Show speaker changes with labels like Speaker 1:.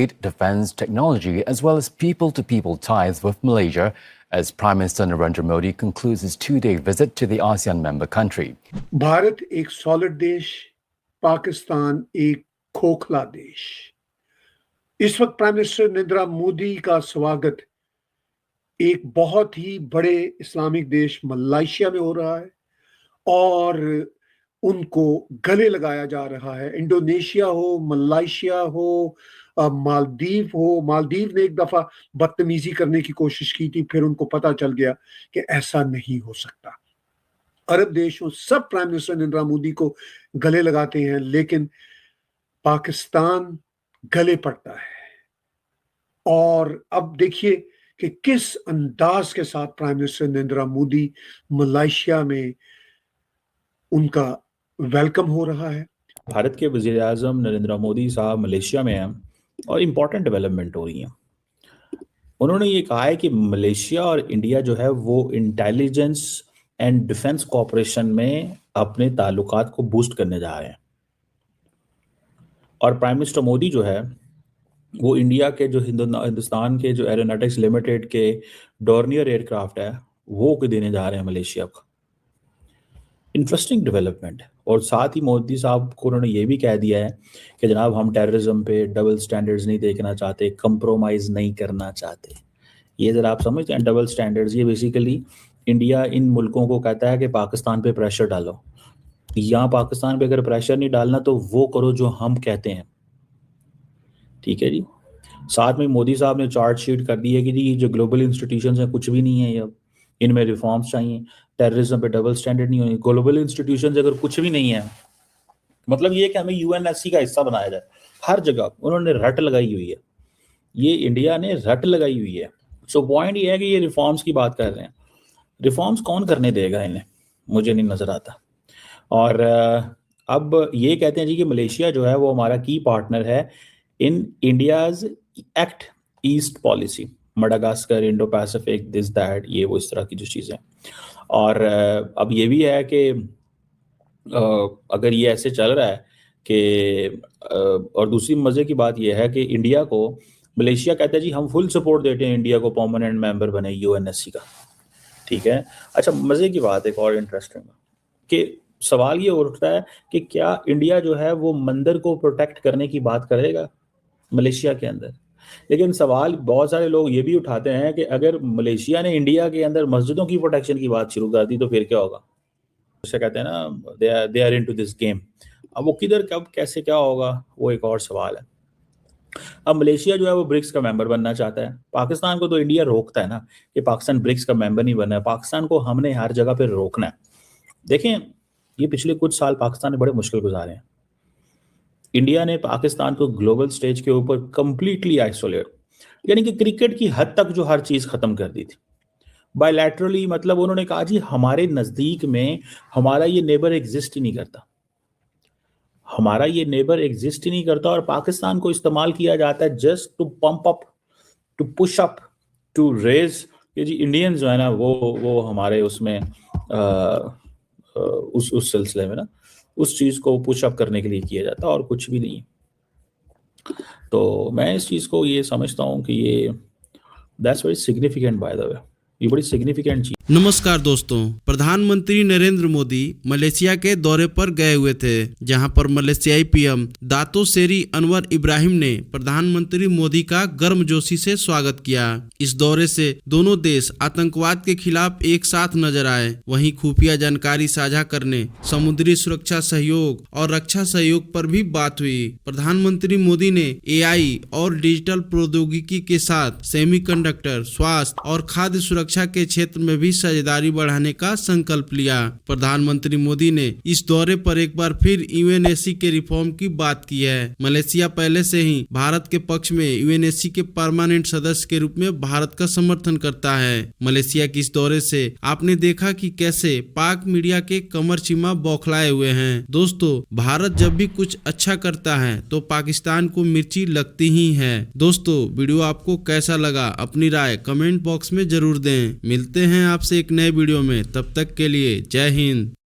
Speaker 1: defense technology as well as people-to-people ties with Malaysia as Prime Minister Narendra Modi concludes his two-day visit to the ASEAN member country.
Speaker 2: Bharat एक solid देश, पाकिस्तान एक खोखला देश। इस वक्त prime minister Narendra Modi का स्वागत एक बहुत ही बड़े इस्लामिक देश मलेशिया में हो रहा है और उनको गले लगाया जा रहा है। इंडोनेशिया हो, मलेशिया हो, मालदीव ने एक दफा बदतमीजी करने की कोशिश की थी, फिर उनको पता चल गया कि ऐसा नहीं हो सकता। अरब देशों सब प्राइम मिनिस्टर नरेंद्र मोदी को गले लगाते हैं, लेकिन पाकिस्तान गले पड़ता है। और अब देखिए कि किस अंदाज के साथ prime minister Narendra Modi Malaysia में उनका वेलकम हो रहा है।
Speaker 3: भारत के वज़ीर आज़म नरेंद्र मोदी साहब मलेशिया में हैं और इम्पॉर्टेंट डेवलपमेंट हो रही हैं। उन्होंने ये कहा है कि मलेशिया और इंडिया जो है वो इंटेलिजेंस एंड डिफेंस कोऑपरेशन में अपने ताल्लुकात को बूस्ट करने जा रहे हैं। और प्राइम मिनिस्टर मोदी जो है वो इंडिया के जो हिंदुस्तान के जो एरोनॉटिक्स लिमिटेड के डॉर्नियर एयरक्राफ्ट है वो देने जा रहे हैं मलेशिया को। Interesting development. और साथ ही मोदी साहब को उन्होंने ये भी कह दिया है कि जनाब हम टेररिज्म पे डबल स्टैंडर्ड्स नहीं देखना चाहते, कंप्रोमाइज़ नहीं करना चाहते। ये ज़रा आप समझते हैं डबल स्टैंडर्ड्स, ये बेसिकली इंडिया इन मुल्कों को कहता है कि पाकिस्तान पे प्रेशर डालो। यहाँ पाकिस्तान पे अगर प्रेशर नहीं डालना तो वो करो जो हम कहते हैं, ठीक है जी। साथ में मोदी साहब ने चार्ट शीट कर दी है कि जी जो ग्लोबल इंस्टीट्यूशंस हैं कुछ भी नहीं है, ये इनमें रिफॉर्म्स चाहिए, टेररिज्म पे डबल स्टैंडर्ड नहीं होनी। ग्लोबल इंस्टीट्यूशंस अगर कुछ भी नहीं है मतलब ये कि हमें यूएनएससी का हिस्सा बनाया जाए। हर जगह उन्होंने रट लगाई हुई है, ये इंडिया ने रट लगाई हुई है। सो पॉइंट ये है कि ये रिफॉर्म्स की बात कर रहे हैं। रिफॉर्म्स कौन करने देगा इन्हें, मुझे नहीं नजर आता। और अब ये कहते हैं जी कि मलेशिया जो है वो हमारा की पार्टनर है in India's act east policy, Madagascar, Indo Pacific, this that, ये वो इस तरह की जो चीज़ें। और अब ये भी है कि अगर ये ऐसे चल रहा है कि और दूसरी मज़े की बात ये है कि इंडिया को मलेशिया कहता है जी हम फुल सपोर्ट देते हैं इंडिया को परमानेंट मेंबर बने यूएनएससी का, ठीक है। अच्छा, मज़े की बात एक और इंटरेस्टिंग कि सवाल ये उठता है कि क्या इंडिया जो है वो मंदिर को प्रोटेक्ट करने की बात करेगा मलेशिया के अंदर। लेकिन सवाल बहुत सारे लोग ये भी उठाते हैं कि अगर मलेशिया ने इंडिया के अंदर मस्जिदों की प्रोटेक्शन की बात शुरू कर दी तो फिर क्या होगा। जैसे कहते हैं ना they are into this game. अब वो किधर कब कैसे क्या होगा वो एक और सवाल है। अब मलेशिया जो है वो ब्रिक्स का मेंबर बनना चाहता है। पाकिस्तान को तो इंडिया रोकता है ना कि पाकिस्तान ब्रिक्स का मेंबर नहीं बनना है। पाकिस्तान को हमने हर जगह पर रोकना है। देखें ये पिछले कुछ साल पाकिस्तान ने बड़े मुश्किल गुजारे हैं। इंडिया ने पाकिस्तान को ग्लोबल स्टेज के ऊपर कंप्लीटली आइसोलेट, यानी कि क्रिकेट की हद तक जो हर चीज खत्म कर दी थी बायलैटरली। मतलब उन्होंने कहा जी हमारे नजदीक में हमारा ये नेबर एग्जिस्ट ही नहीं करता, हमारा ये नेबर एग्जिस्ट ही नहीं करता। और पाकिस्तान को इस्तेमाल किया जाता है just to pump up, to push up, to raise कि जी इंडियंस जो है ना वो हमारे उसमें उस सिलसिले में ना उस चीज को पुश अप करने के लिए किया जाता और कुछ भी नहीं। तो मैं इस चीज को ये समझता हूँ कि ये that's very significant by the way, ये बड़ी सिग्निफिकेंट चीज।
Speaker 4: नमस्कार दोस्तों, प्रधानमंत्री नरेंद्र मोदी मलेशिया के दौरे पर गए हुए थे, जहां पर मलेशियाई पीएम दातो सेरी अनवर इब्राहिम ने प्रधानमंत्री मोदी का गर्मजोशी से स्वागत किया। इस दौरे से दोनों देश आतंकवाद के खिलाफ एक साथ नजर आए। वहीं खुफिया जानकारी साझा करने, समुद्री सुरक्षा सहयोग और रक्षा सहयोग पर भी बात हुई। प्रधानमंत्री मोदी ने एआई और डिजिटल प्रौद्योगिकी के साथ सेमीकंडक्टर, स्वास्थ्य और खाद्य सुरक्षा के क्षेत्र में भी साझेदारी बढ़ाने का संकल्प लिया। प्रधानमंत्री मोदी ने इस दौरे पर एक बार फिर यूएनएससी के रिफॉर्म की बात की है। मलेशिया पहले से ही भारत के पक्ष में यूएनएससी के परमानेंट सदस्य के रूप में भारत का समर्थन करता है। मलेशिया की इस दौरे से आपने देखा कि कैसे पाक मीडिया के कमर चीमा बौखलाए हुए हैं। दोस्तों, भारत जब भी कुछ अच्छा करता है तो पाकिस्तान को मिर्ची लगती ही है। दोस्तों, वीडियो आपको कैसा लगा अपनी राय कमेंट बॉक्स में जरूर दें। मिलते हैं आपसे एक नए वीडियो में, तब तक के लिए जय हिंद।